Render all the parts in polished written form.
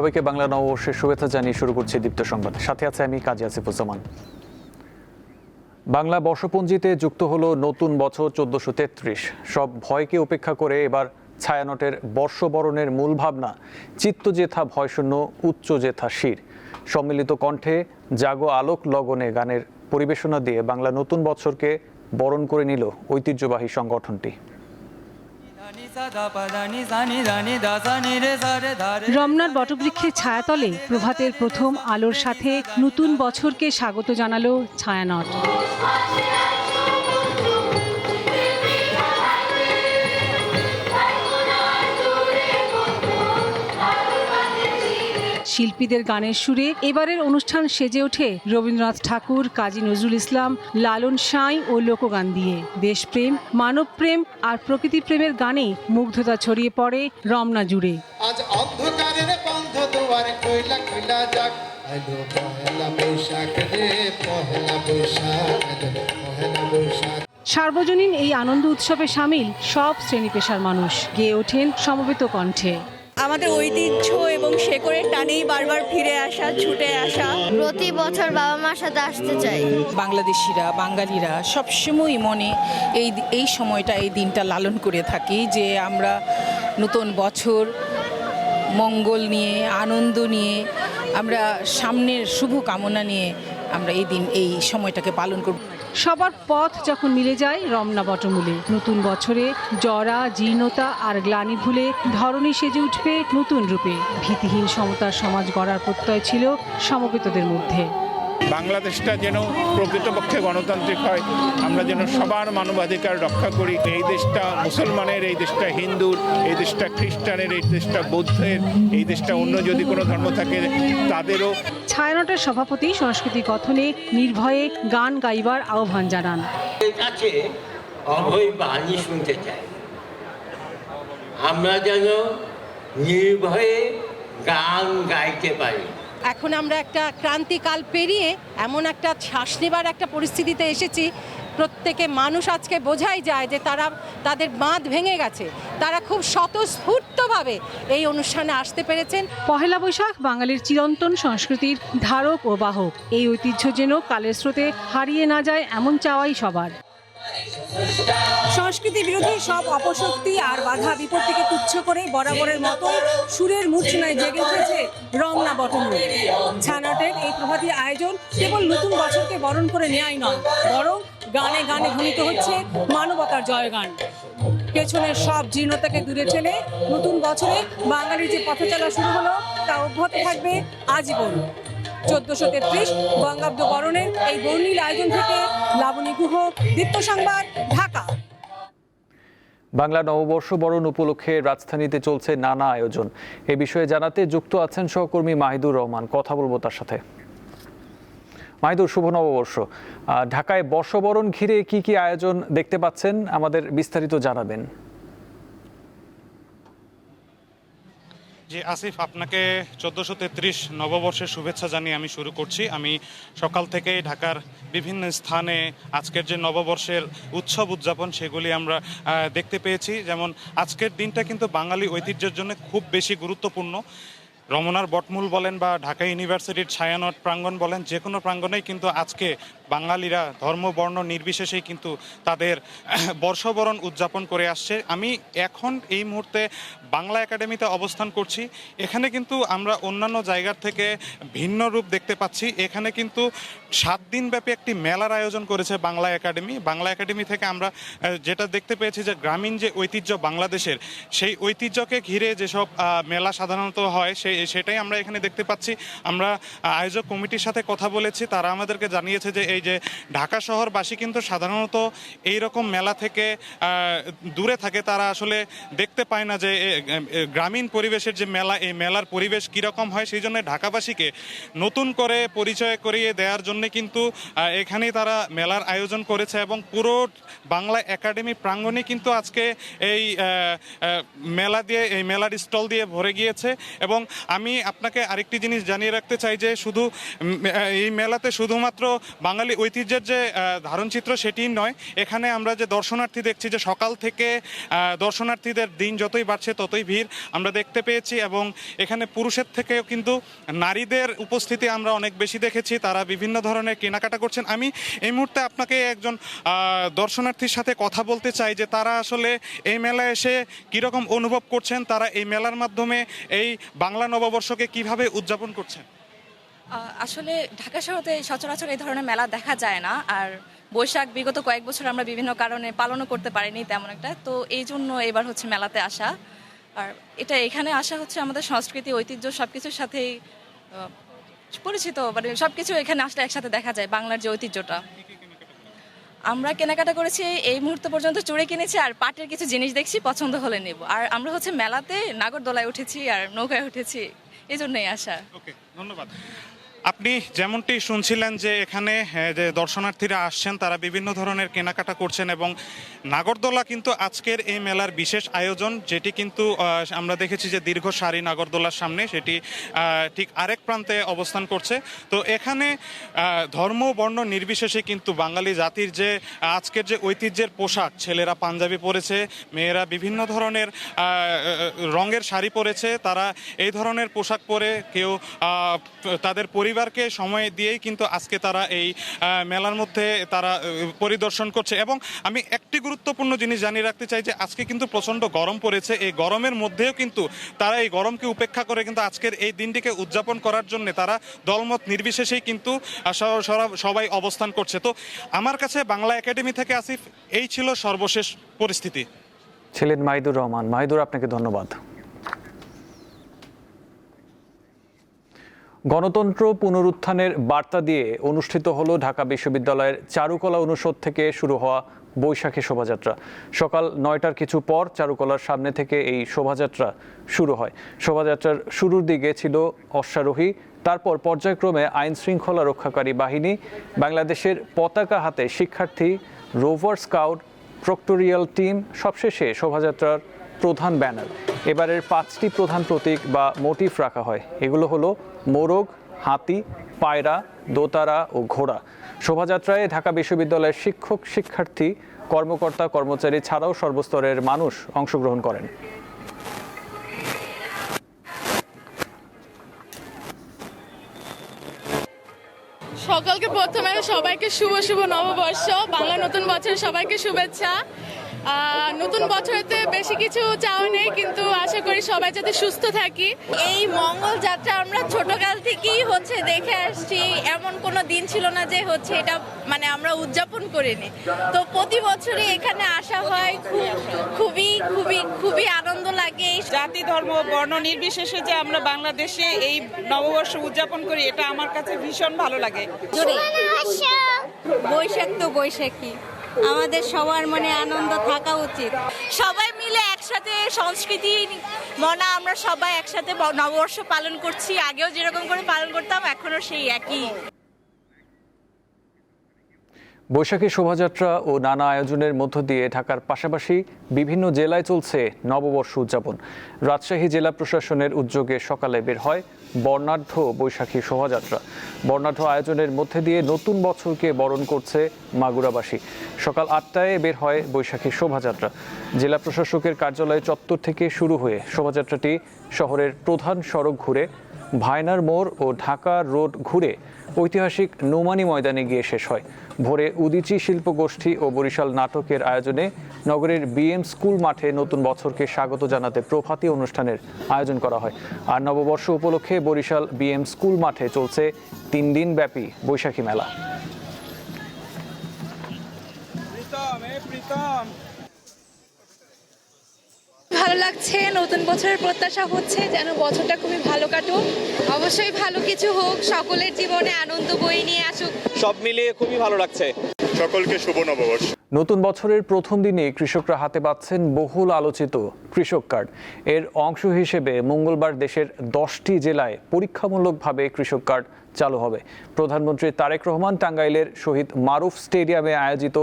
সবাইকে বাংলা নববর্ষের শুভেচ্ছা জানিয়ে শুরু করছি দীপ্ত সংবাদ। সাথে আছে আমি কাজী আসিফুজ্জামান। বাংলা বর্ষপঞ্জিতে যুক্ত হলো নতুন বছর 1433। সব ভয়কে উপেক্ষা করে এবার ছায়ানটের বর্ষবরণের মূল ভাবনা চিত্ত জেথা ভয়শূন্য উচ্চ জেথা শির। সম্মিলিত কণ্ঠে জাগো আলোক লগনে গানের পরিবেশনা দিয়ে বাংলা নতুন বছরকে বরণ করে নিল ঐতিহ্যবাহী সংগঠনটি। রমনার বটবৃক্ষের ছায়াতলে প্রভাতের প্রথম আলোর সাথে নতুন বছরকে স্বাগত জানালো ছায়ানট। শিল্পীদের গানের সুরে এবারের অনুষ্ঠান সেজে ওঠে রবীন্দ্রনাথ ঠাকুর, কাজী নজরুল ইসলাম, লালন সাঁই ও লোকগান দিয়ে। দেশপ্রেম, মানবপ্রেম আর প্রকৃতি প্রেমের গানে মুগ্ধতা ছড়িয়ে পড়ে রমনা জুড়ে। আজ অন্ধকারের বন্ধ দুয়ার কইলা কইলা যাক, আলো পহেলা বৈশাখ রে পহেলা বৈশাখ, পহেলা বৈশাখ। সার্বজনীন এই আনন্দ উৎসবে সামিল সব শ্রেণী পেশার মানুষ, গেয়ে ওঠেন সমবেত কণ্ঠে। আমাদের ঐতিহ্য এবং শেকড়ের টানেই বারবার ফিরে আসা, ছুটে আসা। প্রতি বছর বাবা মার সাথে আসতে চাই। বাংলাদেশিরা, বাঙালিরা সবসময় মনে এই সময়টা, এই দিনটা লালন করে থাকি যে আমরা নতুন বছর মঙ্গল নিয়ে, আনন্দ নিয়ে, আমরা সামনের শুভ কামনা নিয়ে আমরা এই সময়টাকে পালন করব। সবার পথ যখন মিলে যায় রমনা বটমূলে, নতুন বছরে জরা, জীর্ণতা আর গ্লানি ভুলে ধরণী সেজে উঠবে নতুন রূপে। ভীতিহীন সমতার সমাজ গড়ার প্রত্যয় ছিল সমবেতদের মধ্যে। বাংলাদেশটা যেন প্রকৃতপক্ষে গণতান্ত্রিক হয়, আমরা যেন সবার মানবাধিকার রক্ষা করি। এই দেশটা মুসলমানের, এই দেশটা হিন্দুর, এই দেশটা খ্রিস্টানের, এই দেশটা বৌদ্ধের, এই দেশটা অন্য যদি কোনো ধর্ম থাকে তাদেরও। ছায়ানটের সভাপতি সংস্কৃতি কথনে নির্ভয়ে গান গাইবার আহ্বান জানান। কাছে অভয় বাণী শুনতে চাই, আমরা যেন নির্ভয়ে গান গাইতে পারি। এখন আমরা একটা ক্রান্তিকাল পেরিয়ে এমন একটা শ্বাস নেবার একটা পরিস্থিতিতে এসেছি, প্রত্যেকে মানুষ আজকে বোঝাই যায় যে তাদের বাঁধ ভেঙে গেছে। তারা খুব স্বতঃস্ফূর্তভাবে এই অনুষ্ঠানে আসতে পেরেছেন। পহেলা বৈশাখ বাঙালির চিরন্তন সংস্কৃতির ধারক ও বাহক। এই ঐতিহ্য যেন কালের স্রোতে হারিয়ে না যায় এমন চাওয়াই সবার। সংস্কৃতি বিরোধী সব অপশক্তি আর বাধা বিপত্তিকে তুচ্ছ করে বরাবরের মতো সুরের মূর্ছনায় জেগে উঠেছে রমনা বটমূলে। ছায়ানটের এই প্রভাতী আয়োজন কেবল নতুন বছরকে বরণ করে নেয়াই নয়, বরং গানে গানে ধ্বনিত হচ্ছে মানবতার জয়গান। পেছনের সব জীর্ণতাকে দূরে ঠেলে নতুন বছরে বাঙালির যে পথচলা শুরু হলো তা অব্যাহত থাকবে আজীবন। 1433 বঙ্গাব্দ বরণের এই বর্ণিল আয়োজন থেকে লাবণী গুহ, দীপ্ত সংবাদ, ঢাকা। বাংলা নববর্ষ বরণ উপলক্ষে রাজধানীতে চলছে নানা আয়োজন। এ বিষয়ে জানাতে যুক্ত আছেন সহকর্মী মাহিদুর রহমান। কথা বলবো তার সাথে। মাহিদুর, শুভ নববর্ষ। ঢাকায় বর্ষবরণ ঘিরে কি কি আয়োজন দেখতে পাচ্ছেন, আমাদের বিস্তারিত জানাবেন। জি আসিফ, আপনাকে 1433 নববর্ষের শুভেচ্ছা জানিয়ে আমি শুরু করছি। আমি সকাল থেকে ঢাকার বিভিন্ন স্থানে আজকের যে নববর্ষের উৎসব উদযাপন সেগুলি আমরা দেখতে পেয়েছি। যেমন আজকের দিনটা কিন্তু বাঙালি ঐতিহ্যের জন্য খুব বেশি গুরুত্বপূর্ণ। রমনার বটমূল বলেন বা ঢাকা ইউনিভার্সিটির ছায়ানট প্রাঙ্গণ বলেন, যে কোনো প্রাঙ্গণেই কিন্তু আজকে বাঙালিরা ধর্ম বর্ণ নির্বিশেষেই কিন্তু তাদের বর্ষবরণ উদযাপন করে আসছে। আমি এখন এই মুহূর্তে বাংলা একাডেমিতে অবস্থান করছি। এখানে কিন্তু আমরা অন্যান্য জায়গার থেকে ভিন্ন রূপ দেখতে পাচ্ছি। এখানে কিন্তু 7 দিনব্যাপী একটি মেলার আয়োজন করেছে বাংলা একাডেমি। বাংলা একাডেমি থেকে আমরা যেটা দেখতে পেয়েছি যে গ্রামীণ যে ঐতিহ্য বাংলাদেশের, সেই ঐতিহ্যকে ঘিরে যেসব মেলা সাধারণত হয় সেটাই আমরা এখানে দেখতে পাচ্ছি। আমরা আয়োজক কমিটির সাথে কথা বলেছি, তারা আমাদেরকে জানিয়েছে যে এই যে ঢাকা শহরবাসী কিন্তু সাধারণত এই রকম মেলা থেকে দূরে থাকে, তারা আসলে দেখতে পায় না যে গ্রামীণ পরিবেশের যে মেলা, এই মেলার পরিবেশ কীরকম হয়। সেই জন্য ঢাকাবাসীকে নতুন করে পরিচয় করিয়ে দেওয়ার জন্য কিন্তু এখানেই তারা মেলার আয়োজন করেছে এবং পুরো বাংলা একাডেমি প্রাঙ্গণে কিন্তু আজকে এই মেলার স্টল দিয়ে ভরে গিয়েছে। এবং আমি আপনাকে আরেকটি জিনিস জানিয়ে রাখতে চাই যে শুধু এই মেলাতে শুধুমাত্র বাঙালি বাঙালি ঐতিহ্যের যে ধারণচিত্র সেটি নয়, এখানে আমরা যে দর্শনার্থী দেখছি যে সকাল থেকে দর্শনার্থীদের দিন যতই বাড়ছে ততই ভিড় আমরা দেখতে পেয়েছি, এবং এখানে পুরুষের থেকেও কিন্তু নারীদের উপস্থিতি আমরা অনেক বেশি দেখেছি। তারা বিভিন্ন ধরনের কেনাকাটা করছেন। আমি এই মুহূর্তে আপনাকে একজন দর্শনার্থীর সাথে কথা বলতে চাই যে তারা আসলে এই মেলায় এসে কীরকম অনুভব করছেন, তারা এই মেলার মাধ্যমে এই বাংলা নববর্ষকে কিভাবে উদযাপন করছেন। আসলে ঢাকা শহরে সচরাচর এই ধরনের মেলা দেখা যায় না, আর বৈশাখ বিগত কয়েক বছর আমরা বিভিন্ন কারণে পালনও করতে পারিনি তেমন একটা, তো এই জন্য এবার হচ্ছে মেলাতে আসা। আর এটা এখানে আসা হচ্ছে আমাদের সংস্কৃতি ঐতিহ্য সব কিছুর সাথেই পরিচিত, মানে সব কিছু এখানে আসলে একসাথে দেখা যায় বাংলার যে ঐতিহ্যটা। আমরা কেনাকাটা করেছি এই মুহূর্ত পর্যন্ত চুড়ি কিনেছি আর পাটের কিছু জিনিস দেখছি, পছন্দ হলে নেব। আর আমরা হচ্ছে মেলাতে নাগরদোলায় উঠেছি আর নৌকায় উঠেছি, এই জন্যই আসা। ওকে, ধন্যবাদ। আপনি যেমনটি শুনছিলেন যে এখানে যে দর্শনার্থীরা আসছেন তারা বিভিন্ন ধরনের কেনাকাটা করছেন, এবং নাগরদোলা কিন্তু আজকের এই মেলার বিশেষ আয়োজন, যেটি কিন্তু আমরা দেখেছি যে দীর্ঘ সারি নাগরদোলার সামনে সেটি ঠিক আরেক প্রান্তে অবস্থান করছে। তো এখানে ধর্ম বর্ণ নির্বিশেষে কিন্তু বাঙালি জাতির যে আজকের যে ঐতিহ্যের পোশাক, ছেলেরা পাঞ্জাবি পরেছে, মেয়েরা বিভিন্ন ধরনের রঙের শাড়ি পরেছে, তারা এই ধরনের পোশাক পরে কেউ তাদের পরিবারকে সময় দিয়েই কিন্তু আজকে তারা এই মেলার মধ্যে তারা পরিদর্শন করছে। এবং আমি একটি গুরুত্বপূর্ণ জিনিস জানিয়ে রাখতে চাই যে আজকে কিন্তু প্রচণ্ড গরম পড়েছে, এই গরমের মধ্যেও কিন্তু তারা এই গরমকে উপেক্ষা করে কিন্তু আজকের এই দিনটিকে উদযাপন করার জন্য তারা দলমত নির্বিশেষেই কিন্তু সবাই অবস্থান করছে। তো আমার কাছে বাংলা একাডেমি থেকে আসিফ, এই ছিল সর্বশেষ পরিস্থিতি। ছিলেন মাহিদুর রহমান। মাহিদুর, আপনাকে ধন্যবাদ। গণতন্ত্র পুনরুত্থানের বার্তা দিয়ে অনুষ্ঠিত হলো ঢাকা বিশ্ববিদ্যালয়ের চারুকলা অনুষদ থেকে শুরু হওয়া বৈশাখী শোভাযাত্রা। সকাল 9টার কিছু পর চারুকলার সামনে থেকে এই শোভাযাত্রা শুরু হয়। শোভাযাত্রার শুরুর দিকে ছিল অশ্বারোহী, তারপর পর্যায়ক্রমে আইন শৃঙ্খলা রক্ষাকারী বাহিনী, বাংলাদেশের পতাকা হাতে শিক্ষার্থী, রোভার স্কাউট, প্রক্টোরিয়াল টিম, সবশেষে শোভাযাত্রার প্রধান ব্যানার। এবারের 5টি প্রধান প্রতীক বা মোটিফ রাখা হয়। এগুলো হলো মোরগ, হাতি, পায়রা, দোতারা ও ঘোড়া। শোভাযাত্রায় ঢাকা বিশ্ববিদ্যালয়ের শিক্ষক, শিক্ষার্থী, কর্মকর্তা, কর্মচারী ছাড়াও সর্বস্তরের মানুষ অংশগ্রহণ করেন। সকলকে প্রথমে সবাইকে শুভ শুভ নববর্ষ, বাংলা নতুন বছর সবাইকে শুভেচ্ছা। নতুন বছরতে বেশি কিছু চাওয়া নেই, কিন্তু আশা করি সবাই যাতে সুস্থ থাকি। এই মঙ্গল যাত্রা আমরা ছোটকাল থেকেই হচ্ছে দেখে আসছি, এমন কোনো দিন ছিল না যে হচ্ছে এটা মানে আমরা উদযাপন করিনি। তো প্রতি বছরই এখানে আসা হয়, খুবই খুবই খুবই আনন্দ লাগে। জাতি ধর্ম বর্ণ নির্বিশেষে যে আমরা বাংলাদেশে এই নববর্ষ উদযাপন করি, এটা আমার কাছে ভীষণ ভালো লাগে। বৈশাখ তো বৈশাখী, আমাদের সবার মনে আনন্দ থাকা উচিত। সবাই মিলে একসাথে সংস্কৃতি মনা আমরা সবাই একসাথে নববর্ষ পালন করছি। আগেও যেরকম করে পালন করতাম এখনো সেই একই। বৈশাখী শোভাযাত্রা ও নানা আয়োজনের মধ্য দিয়ে ঢাকার পাশাপাশি বিভিন্ন জেলায় চলছে নববর্ষ উদযাপন। রাজশাহী জেলা প্রশাসনের উদ্যোগে সকালে বের হয় বর্ণাঢ্য বৈশাখী শোভাযাত্রা। বর্ণাঢ্য আয়োজনের মধ্যে দিয়ে নতুন বছরকে বরণ করছে মাগুরাবাসী। সকাল 8টায় বের হয় বৈশাখী শোভাযাত্রা। জেলা প্রশাসকের কার্যালয় চত্বর থেকে শুরু হয়ে শোভাযাত্রাটি শহরের প্রধান সড়ক ঘুরে ভায়নার মোড় ও ঢাকা রোড ঘুরে ঐতিহাসিক নোমানী ময়দানে গিয়ে শেষ হয়। ভোরে উদীচী শিল্পগোষ্ঠী ও বরিশাল নাটকের আয়োজনে নগরের বিএম স্কুল মাঠে নতুন বছরকে স্বাগত জানাতে প্রভাতী অনুষ্ঠানের আয়োজন করা হয়। আর নববর্ষ উপলক্ষে বরিশাল বিএম স্কুল মাঠে চলছে 3 দিন ব্যাপী বৈশাখী মেলা। ভালো লাগছে, নতুন বছরের প্রত্যাশা হচ্ছে যেন বছরটা খুবই ভালো কাটুক, অবশ্যই ভালো কিছু হোক, সকলের জীবনে আনন্দ বয়ে নিয়ে আসুক। সব মিলিয়ে খুবই ভালো লাগছে। সকলকে শুভ নববর্ষ। নতুন বছরের প্রথম দিনে কৃষকরা হাতে পাচ্ছেন বহুল আলোচিত কৃষক কার্ড। এর অংশ হিসেবে মঙ্গলবার দেশের 10টি জেলায় পরীক্ষামূলকভাবে কৃষক কার্ড চালু হবে। প্রধানমন্ত্রী তারেক রহমান টাঙ্গাইলের শহীদ মারুফ স্টেডিয়ামে আয়োজিত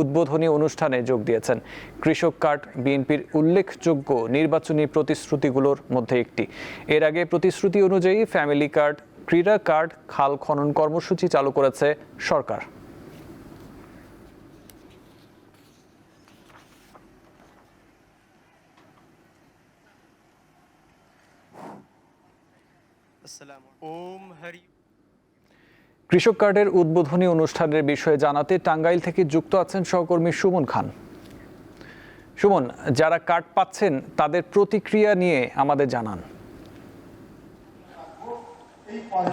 উদ্বোধনী অনুষ্ঠানে যোগ দিয়েছেন। কৃষক কার্ড বিএনপির উল্লেখযোগ্য নির্বাচনী প্রতিশ্রুতিগুলোর মধ্যে একটি। এর আগে প্রতিশ্রুতি অনুযায়ী ফ্যামিলি কার্ড, ক্রীড়া কার্ড, খাল খনন কর্মসূচি চালু করেছে সরকার। কৃষক কার্ডের উদ্বোধনী অনুষ্ঠানের বিষয়ে জানাতে টাঙ্গাইল থেকে যুক্ত আছেন সহকর্মী সুমন খান। সুমন, যারা কার্ড পাচ্ছেন তাদের প্রতিক্রিয়া নিয়ে আমাদের জানান।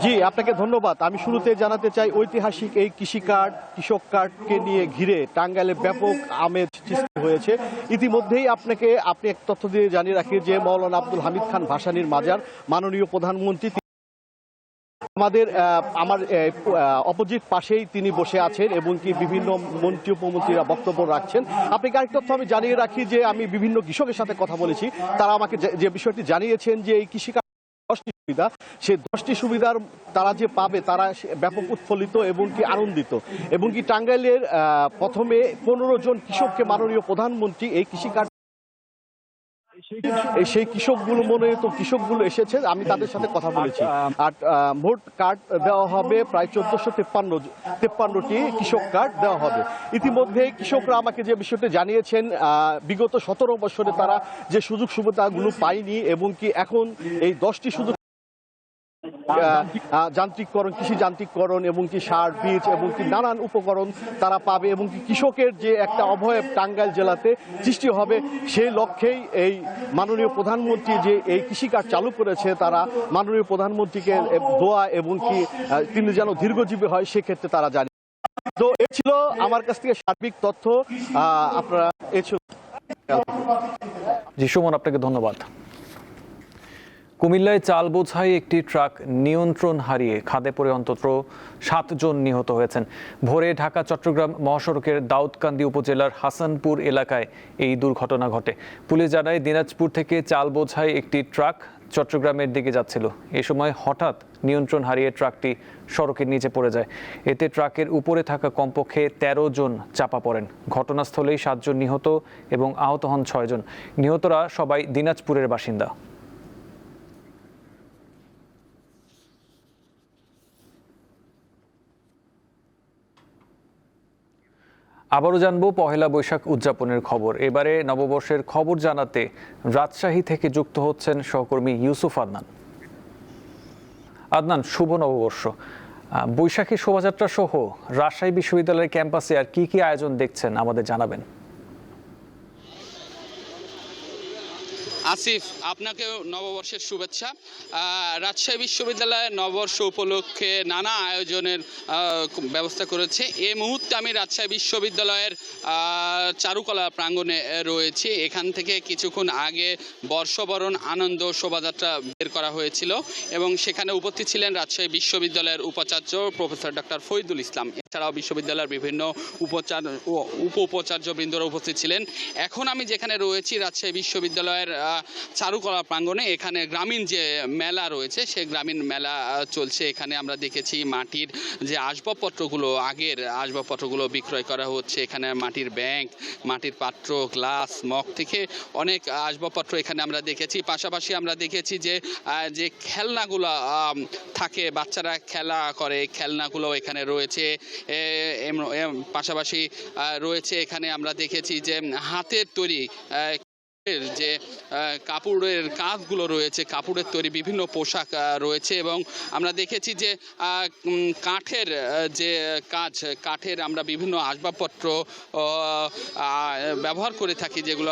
জি, আপনাকে ধন্যবাদ। আমি শুরুতে জানাতে চাই, ঐতিহাসিক এই কৃষক কার্ডকে নিয়ে ঘিরে টাঙ্গাইলে ব্যাপক আমেজ সৃষ্টি হয়েছে। ইতিমধ্যেই আপনি এক তথ্য দিয়ে জানিয়ে রাখি যে মাওলানা আব্দুল হামিদ খান ভাসানীর মাজার মাননীয় প্রধানমন্ত্রী আমার অপোজিট পাশেই তিনি বসে আছেন এবং কি বিভিন্ন মন্ত্রী উপমন্ত্রীরা বক্তব্য রাখছেন। আপনাকে আরেক তথ্য আমি জানিয়ে রাখি যে আমি বিভিন্ন কৃষকের সাথে কথা বলেছি, তারা আমাকে যে বিষয়টি জানিয়েছেন যে এই কৃষিকাজ 10টি সুবিধা, সেই 10টি সুবিধার তারা যে পাবে তারা ব্যাপক উৎফুল্লিত এবং কি আনন্দিত। এবং কি টাঙ্গাইলের প্রথমে 15 জন কৃষককে মাননীয় প্রধানমন্ত্রী এই কৃষিকাজ, সেই মনোনীত কৃষকগুলো এসেছে, আমি তাদের সাথে কথা বলেছি। আর মোট কার্ড দেওয়া হবে প্রায় 1453টি কৃষক কার্ড দেওয়া হবে। ইতিমধ্যে কৃষকরা আমাকে যে বিষয়টি জানিয়েছেন, বিগত 17 বছরে তারা যে সুযোগ সুবিধাগুলো পায়নি এবং কি এখন এই 10টি সুযোগ যান্ত্রিককরণ, কৃষি যান্ত্রিককরণ এবং কি সার, বীজ এবং কি নানান উপকরণ তারা পাবে এবং কি কৃষকের যে একটা অবয়ব টাঙ্গাইল জেলাতে সৃষ্টি হবে, সেই লক্ষ্যেই এই মাননীয় প্রধানমন্ত্রী যে এই কৃষি কার্ড চালু করেছে, তারা মাননীয় প্রধানমন্ত্রীকে দোয়া এবং কি তিনি যেন দীর্ঘজীবী হয় সেক্ষেত্রে তারা জানে। তো এ ছিল আমার কাছ থেকে সার্বিক তথ্য। আপনারা এ ছিল। জি সুমন, আপনাকে ধন্যবাদ। কুমিল্লায় চাল বোঝাই একটি ট্রাক নিয়ন্ত্রণ হারিয়ে খাদে পড়ে অন্তত 7 জন নিহত হয়েছেন। ভোরে ঢাকা চট্টগ্রাম মহাসড়কের দাউদকান্দি উপজেলার হাসানপুর এলাকায় এই দুর্ঘটনা ঘটে। পুলিশ জানায়, দিনাজপুর থেকে চাল বোঝাই একটি ট্রাক চট্টগ্রামের দিকে যাচ্ছিল। এ সময় হঠাৎ নিয়ন্ত্রণ হারিয়ে ট্রাকটি সড়কের নিচে পড়ে যায়। এতে ট্রাকের উপরে থাকা কমপক্ষে 13 জন চাপা পড়েন। ঘটনাস্থলেই 7 জন নিহত এবং আহত হন 6 জন। নিহতরা সবাই দিনাজপুরের বাসিন্দা। আবারও জানবো পহেলা বৈশাখ উদযাপনের খবর। এবারে নববর্ষের খবর জানাতে রাজশাহী থেকে যুক্ত হচ্ছেন সহকর্মী ইউসুফ আদনান। আদনান, শুভ নববর্ষ। বৈশাখী শোভাযাত্রা সহ রাজশাহী বিশ্ববিদ্যালয়ের ক্যাম্পাসে আর কি কি আয়োজন দেখছেন আমাদের জানাবেন। আসিফ, আপনাকেও নববর্ষের শুভেচ্ছা। রাজশাহী বিশ্ববিদ্যালয়ের নববর্ষ উপলক্ষে নানা আয়োজনের ব্যবস্থা করেছে। এই মুহূর্তে আমি রাজশাহী বিশ্ববিদ্যালয়ের চারুকলা প্রাঙ্গণে রয়েছি। এখান থেকে কিছুক্ষণ আগে বর্ষবরণ আনন্দ শোভাযাত্রা বের করা হয়েছিল এবং সেখানে উপস্থিত ছিলেন রাজশাহী বিশ্ববিদ্যালয়ের উপাচার্য প্রফেসর ডক্টর ফরিদুল ইসলাম। এছাড়াও বিশ্ববিদ্যালয়ের বিভিন্ন উপাচার্যবৃন্দরা উপস্থিত ছিলেন। এখন আমি যেখানে রয়েছি রাজশাহী বিশ্ববিদ্যালয়ের চারুকলা প্রাঙ্গণে, এখানে গ্রামীণ যে মেলা রয়েছে সেই গ্রামীণ মেলা চলছে। এখানে আমরা দেখেছি মাটির যে আসবাবপত্রগুলো, আগের আসবাবপত্রগুলো বিক্রয় করা হচ্ছে। এখানে মাটির ব্যাংক, মাটির পাত্র, গ্লাস, মগ থেকে অনেক আসবাবপত্র এখানে আমরা দেখেছি। পাশাপাশি আমরা দেখেছি যে খেলনাগুলো থাকে, বাচ্চারা খেলা করে, খেলনাগুলো এখানে রয়েছে। পাশাপাশি রয়েছে এখানে আমরা দেখেছি যে হাতের তৈরি যে কাপড়ের কাজগুলো রয়েছে, কাপড়ের তৈরি বিভিন্ন পোশাক রয়েছে এবং আমরা দেখেছি যে কাঠের যে কাঠের আমরা বিভিন্ন আসবাবপত্র ব্যবহার করে থাকি, যেগুলো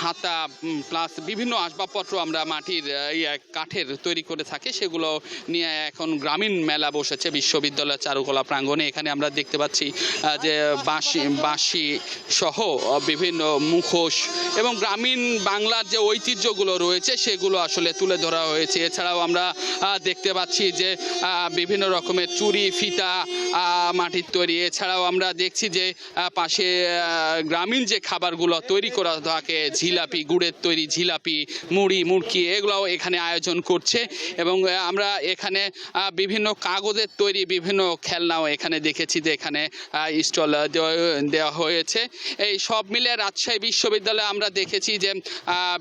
হাতা প্লাস বিভিন্ন আসবাবপত্র আমরা মাটির কাঠের তৈরি করে থাকি, সেগুলো নিয়ে এখন গ্রামীণ মেলা বসেছে বিশ্ববিদ্যালয় চারুকলা প্রাঙ্গণে। এখানে আমরা দেখতে পাচ্ছি যে বাঁশি সহ বিভিন্ন মুখোশ এবং গ্রামীণ বাংলার যে ঐতিহ্যগুলো রয়েছে সেগুলো আসলে তুলে ধরা হয়েছে। এছাড়াও আমরা দেখতে পাচ্ছি যে বিভিন্ন রকমের চুড়ি, ফিতা মাটির তৈরি। এছাড়াও আমরা দেখছি যে পাশে গ্রামীণ যে খাবারগুলো তৈরি করা থাকে, জিলাপি, গুড়ের তৈরি জিলাপি, মুড়ি, মুড়কি, এগুলোও এখানে আয়োজন করছে এবং আমরা এখানে বিভিন্ন কাগজের তৈরি বিভিন্ন খেলনাও এখানে দেখেছি যে এখানে স্টল দেওয়া হয়েছে। এই সব মিলে রাজশাহী বিশ্ববিদ্যালয়ে আমরা দেখেছি যে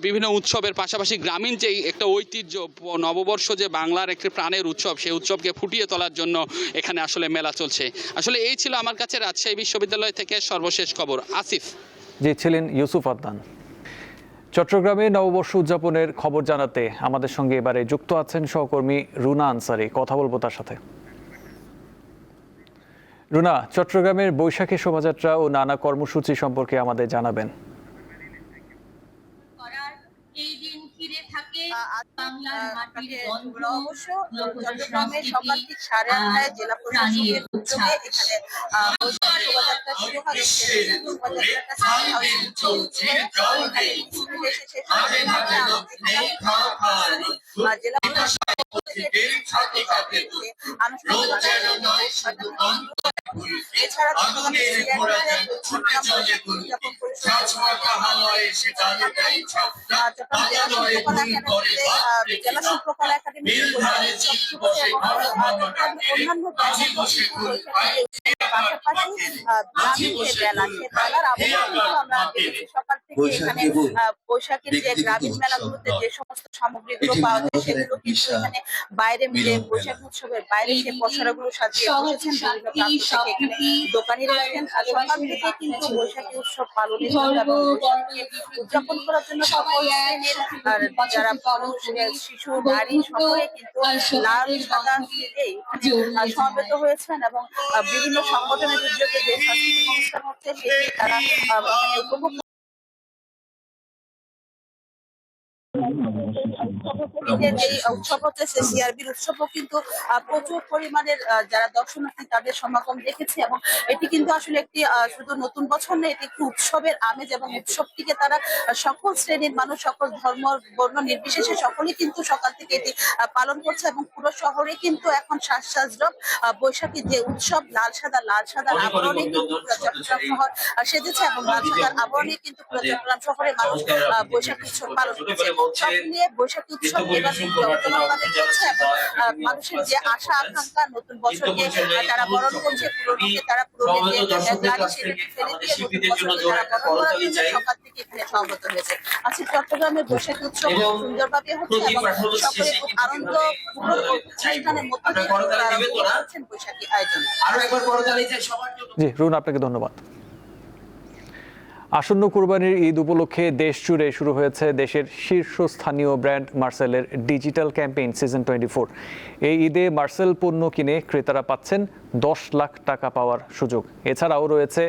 বিভিন্ন উৎসবের পাশাপাশি গ্রামীণ যে একটা ঐতিহ্য, নববর্ষ যে বাংলার একটি প্রাণের উৎসব, সেই উৎসবকে ফুটিয়ে তোলার জন্য এখানে আসলে মেলা চলছে। আসলে এই ছিল আমার কাছে রাজশাহী বিশ্ববিদ্যালয় থেকে সর্বশেষ খবর। আসিফ। জি, ছিলেন ইউসুফ আদনান। চট্টগ্রামে নববর্ষ উদযাপনের খবর জানাতে আমাদের সঙ্গে এবারে যুক্ত আছেন সহকর্মী রুনা আনসারি। কথা বলবো তার সাথে। রুনা, চট্টগ্রামের বৈশাখী শোভাযাত্রা ও নানা কর্মসূচি সম্পর্কে আমাদের জানাবেন। চট্টগ্রামে সকাল ঠিক 8:30 জেলা প্রশাসকের উদ্যোগে এখানে শোভাযাত্রা শুরু হয়। জেলা এছাড়া জেলা শিল্পকলা একাডেমি অন্যান্য পাশাপাশি মেলার আবহাওয়া আমরা সকাল থেকে এখানে বৈশাখের যে গ্রামীণ মেলাগুলোতে যে সমস্ত সামগ্রীগুলো পাওয়া যায় সেগুলো কিন্তু এখানে বাইরে মিলে বৈশাখ উৎসবের বাইরে সে পসরাগুলো সাজিয়ে বসেছেন বিভিন্ন প্রান্ত থেকে এখানে দোকানি রয়েছেন। সকাল থেকে কিন্তু বৈশাখী উৎসব পালনের জন্য এবং বৈশাখকে উদযাপন করার জন্য সকল শ্রেণীর যারা মানুষ শিশু নারী সকলে কিন্তু লাল সাদা মিলে এখানে সমবেত হয়েছেন এবং বিভিন্ন সংগঠনের উদ্যোগে যে সাংস্কৃতিক অনুষ্ঠান হচ্ছে সেটি তারা এখানে উপভোগ যে উৎসব হচ্ছে সে সিআরবির উৎসবও কিন্তু প্রচুর পরিমাণের যারা দর্শনার্থী তাদের সমাগম দেখেছে এবং এটি কিন্তু আসলে একটি শুধু নতুন বছর নয়, এটি একটি উৎসবের আমেজ এবং উৎসবটিকে তারা সকল শ্রেণীর মানুষ সকল ধর্ম বর্ণ নির্বিশেষে সকলেই কিন্তু সকাল থেকে এটি পালন করছে এবং পুরো শহরে কিন্তু এখন সাজরব বৈশাখী যে উৎসব লাল সাদা আবরণে কিন্তু চট্টগ্রাম শহর সেজেছে এবং লাল সাদার আবরণে কিন্তু পুরো চট্টগ্রাম শহরে মানুষ বৈশাখী উৎসব পালন করছে। সব মিলিয়ে বৈশাখী উৎসব এবার জমজমাটভাবে চলছে এবং মানুষের যে আশা আকাঙ্ক্ষা নতুন বছরকে তারা বরণ করছে, পুরোনোকে তারা পুরোনো যে গাড়ি সেটাকে ফেলে দিয়ে নতুন বছরকে তারা বরণ করার জন্য সকাল থেকে এখানে সমবেত হয়েছে। আজকে চট্টগ্রামের বৈশাখী উৎসব সুন্দরভাবে হচ্ছে এবং সকলে খুব আনন্দপূর্ণ অনুষ্ঠানের মধ্য দিয়ে তারা করছেন বৈশাখী আয়োজন। জি রুনা, আপনাকে ধন্যবাদ। আসন্ন কুরবানির ঈদ উপলক্ষে দেশ জুড়ে শুরু হয়েছে দেশের শীর্ষস্থানীয় ব্র্যান্ড মার্সেলের ডিজিটাল ক্যাম্পেইন সিজন 24। এই ঈদে মার্সেল পণ্য কিনে ক্রেতারা পাচ্ছেন 10 লাখ টাকা পাওয়ার সুযোগ। এছাড়াও রয়েছে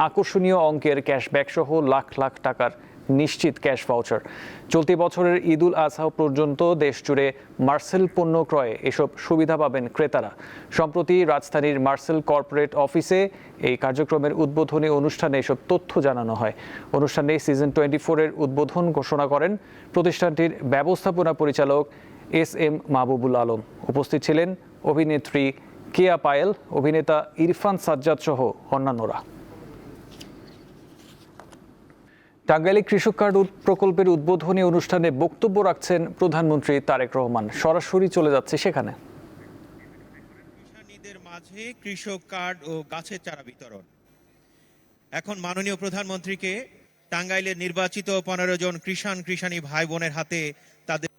আকর্ষণীয় অঙ্কের ক্যাশব্যাক সহ লাখ লাখ টাকার নিশ্চিত ক্যাশ ভাউচার। চলতি বছরের ঈদুল আজহা পর্যন্ত দেশ জুড়ে মার্সেল পণ্য ক্রয়ে এসব সুবিধা পাবেন ক্রেতারা। সম্প্রতি রাজধানীর মার্সেল কর্পোরেট অফিসে এই কার্যক্রমের উদ্বোধনী অনুষ্ঠানে এসব তথ্য জানানো হয়। অনুষ্ঠানে সিজন 24-এর উদ্বোধন ঘোষণা করেন প্রতিষ্ঠানটির ব্যবস্থাপনা পরিচালক SM মাহবুবুল আলম। উপস্থিত ছিলেন অভিনেত্রী কেয়া পায়েল, অভিনেতা ইরফান সাজ্জাদ সহ অন্যান্যরা। টাঙ্গাইলে কৃষক কার্ড প্রকল্পের উদ্বোধনী অনুষ্ঠানে বক্তব্য রাখছেন প্রধানমন্ত্রী তারেক রহমান। সরাসরি চলে যাচ্ছে সেখানে। কিষানীদের মাঝে কৃষক কার্ড ও গাছের চারা বিতরণ। এখন মাননীয় প্রধানমন্ত্রীকে টাঙ্গাইলের নির্বাচিত 15 জন কৃষাণী ভাই বোনের হাতে তাদের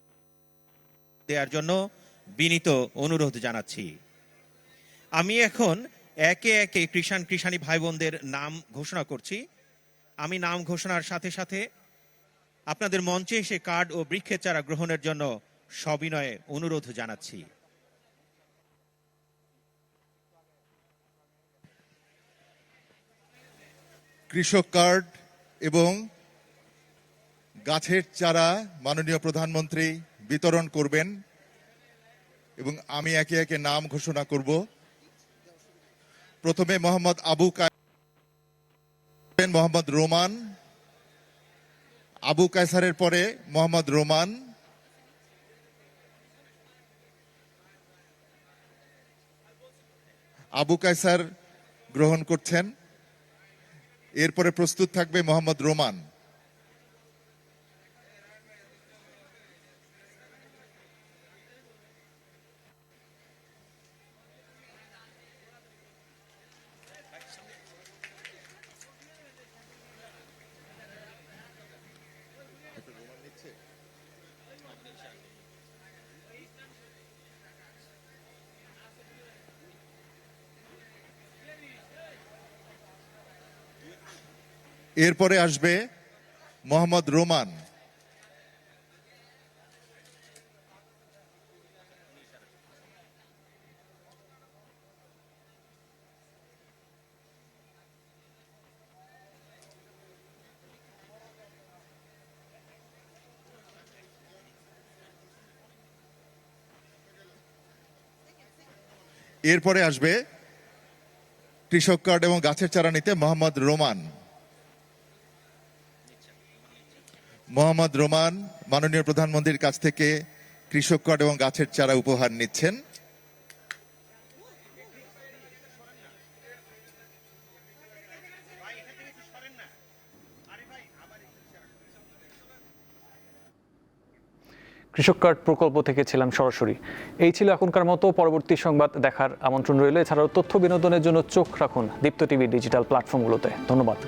দেওয়ার জন্য বিনীত অনুরোধ জানাচ্ছি। আমি এখন একে একে কৃষাণী ভাই বোনদের নাম ঘোষণা করছি। আমি নাম ঘোষণার সাথে সাথে আপনাদের মঞ্চে এসে কার্ড ও বৃক্ষের চারা গ্রহণের জন্য সবিনয়ে অনুরোধ জানাচ্ছি। কৃষক কার্ড এবং গাছের চারা মাননীয় প্রধানমন্ত্রী বিতরণ করবেন এবং আমি একে একে নাম ঘোষণা করব। প্রথমে মোহাম্মদ আবু মোহাম্মদ রোমান, আবু কায়সারের পরে মোহাম্মদ রোমান, আবু কায়সার গ্রহণ করছেন। এরপরে প্রস্তুত থাকবে মোহাম্মদ রোমান। এরপরে আসবে মোহাম্মদ রোমান। এরপরে আসবে কৃষক কার্ড এবং গাছের চারা নিতে মোহাম্মদ রোমান। মোহাম্মদ রোমান মাননীয় প্রধানমন্ত্রীর কাছ থেকে কৃষক কার্ড এবং গাছের চারা উপহার নিচ্ছেন। কৃষক কার্ড প্রকল্প থেকে ছিলাম সরাসরি। এই ছিল এখনকার মতো। পরবর্তী সংবাদ দেখার আমন্ত্রণ রইল। এছাড়াও তথ্য বিনোদনের জন্য চোখ রাখুন দীপ্ত টিভি ডিজিটাল প্ল্যাটফর্মগুলোতে। ধন্যবাদ।